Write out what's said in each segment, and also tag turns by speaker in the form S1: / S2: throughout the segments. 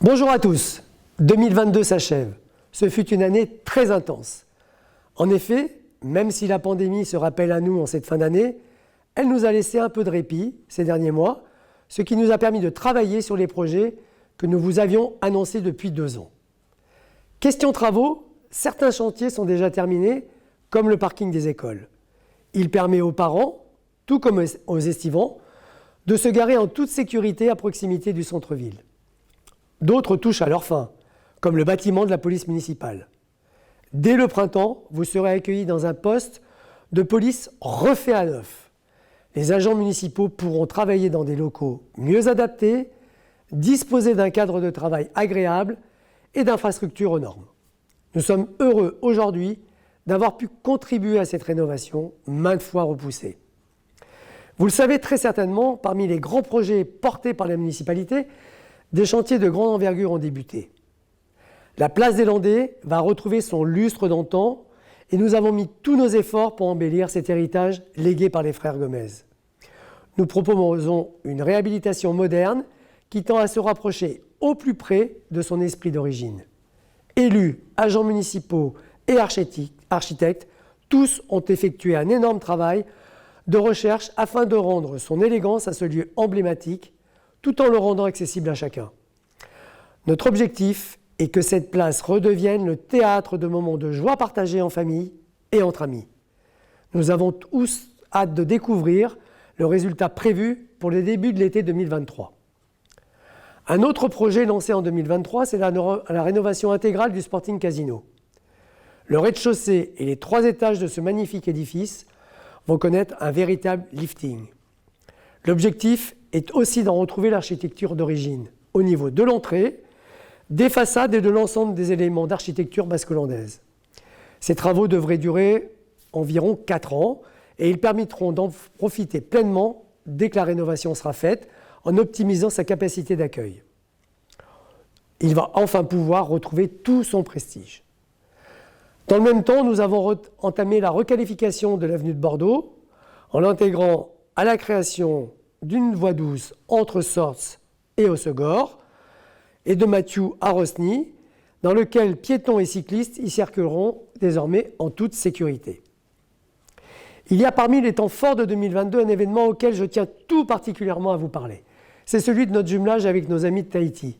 S1: Bonjour à tous, 2022 s'achève. Ce fut une année très intense. En effet, même si la pandémie se rappelle à nous en cette fin d'année, elle nous a laissé un peu de répit ces derniers mois, ce qui nous a permis de travailler sur les projets que nous vous avions annoncés depuis 2 ans. Question travaux, certains chantiers sont déjà terminés, comme le parking des écoles. Il permet aux parents, tout comme aux estivants, de se garer en toute sécurité à proximité du centre-ville. D'autres touchent à leur fin, comme le bâtiment de la police municipale. Dès le printemps, vous serez accueillis dans un poste de police refait à neuf. Les agents municipaux pourront travailler dans des locaux mieux adaptés, disposer d'un cadre de travail agréable et d'infrastructures aux normes. Nous sommes heureux aujourd'hui d'avoir pu contribuer à cette rénovation maintes fois repoussée. Vous le savez très certainement, parmi les grands projets portés par la municipalité, des chantiers de grande envergure ont débuté. La place des Landais va retrouver son lustre d'antan et nous avons mis tous nos efforts pour embellir cet héritage légué par les frères Gomez. Nous proposons une réhabilitation moderne qui tend à se rapprocher au plus près de son esprit d'origine. Élus, agents municipaux et architectes, tous ont effectué un énorme travail de recherche afin de rendre son élégance à ce lieu emblématique, tout en le rendant accessible à chacun. Notre objectif est que cette place redevienne le théâtre de moments de joie partagés en famille et entre amis. Nous avons tous hâte de découvrir le résultat prévu pour le début de l'été 2023. Un autre projet lancé en 2023, c'est la rénovation intégrale du Sporting Casino. Le rez-de-chaussée et les 3 étages de ce magnifique édifice vont connaître un véritable lifting. L'objectif est aussi d'en retrouver l'architecture d'origine, au niveau de l'entrée, des façades et de l'ensemble des éléments d'architecture basque-hollandaise. Ces travaux devraient durer environ 4 ans et ils permettront d'en profiter pleinement dès que la rénovation sera faite, en optimisant sa capacité d'accueil. Il va enfin pouvoir retrouver tout son prestige. Dans le même temps, nous avons entamé la requalification de l'avenue de Bordeaux en l'intégrant à la création d'une voie douce entre Sorts et Hossegor et de Mathieu à Rosny, dans lequel piétons et cyclistes y circuleront désormais en toute sécurité. Il y a parmi les temps forts de 2022 un événement auquel je tiens tout particulièrement à vous parler. C'est celui de notre jumelage avec nos amis de Tahiti.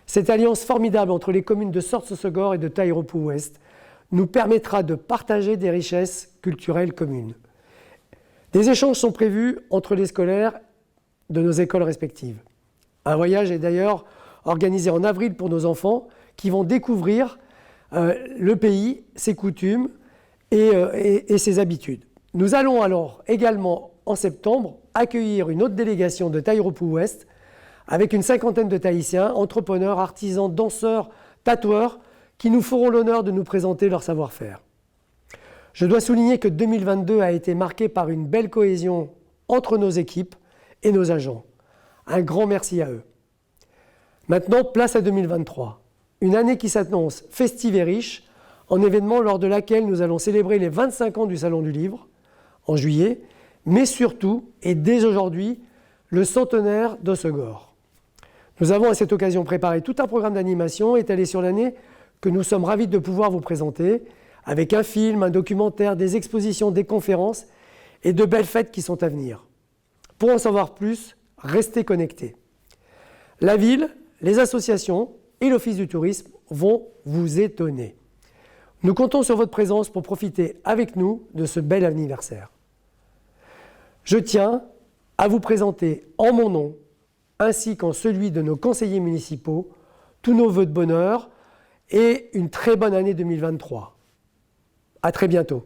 S1: Cette alliance formidable entre les communes de Sorts-Hossegor et de Tairopou-Ouest nous permettra de partager des richesses culturelles communes. Des échanges sont prévus entre les scolaires de nos écoles respectives. Un voyage est d'ailleurs organisé en avril pour nos enfants qui vont découvrir le pays, ses coutumes et ses habitudes. Nous allons alors également en septembre accueillir une autre délégation de Tairopou-Ouest avec une 50aine de Tahitiens, entrepreneurs, artisans, danseurs, tatoueurs qui nous feront l'honneur de nous présenter leur savoir-faire. Je dois souligner que 2022 a été marqué par une belle cohésion entre nos équipes et nos agents. Un grand merci à eux. Maintenant, place à 2023. Une année qui s'annonce festive et riche, en événements lors de laquelle nous allons célébrer les 25 ans du Salon du Livre, en juillet, mais surtout, et dès aujourd'hui, le centenaire d'Hossegor. Nous avons à cette occasion préparé tout un programme d'animation étalé sur l'année que nous sommes ravis de pouvoir vous présenter, avec un film, un documentaire, des expositions, des conférences et de belles fêtes qui sont à venir. Pour en savoir plus, restez connectés. La ville, les associations et l'Office du tourisme vont vous étonner. Nous comptons sur votre présence pour profiter avec nous de ce bel anniversaire. Je tiens à vous présenter en mon nom, ainsi qu'en celui de nos conseillers municipaux, tous nos vœux de bonheur et une très bonne année 2023. À très bientôt.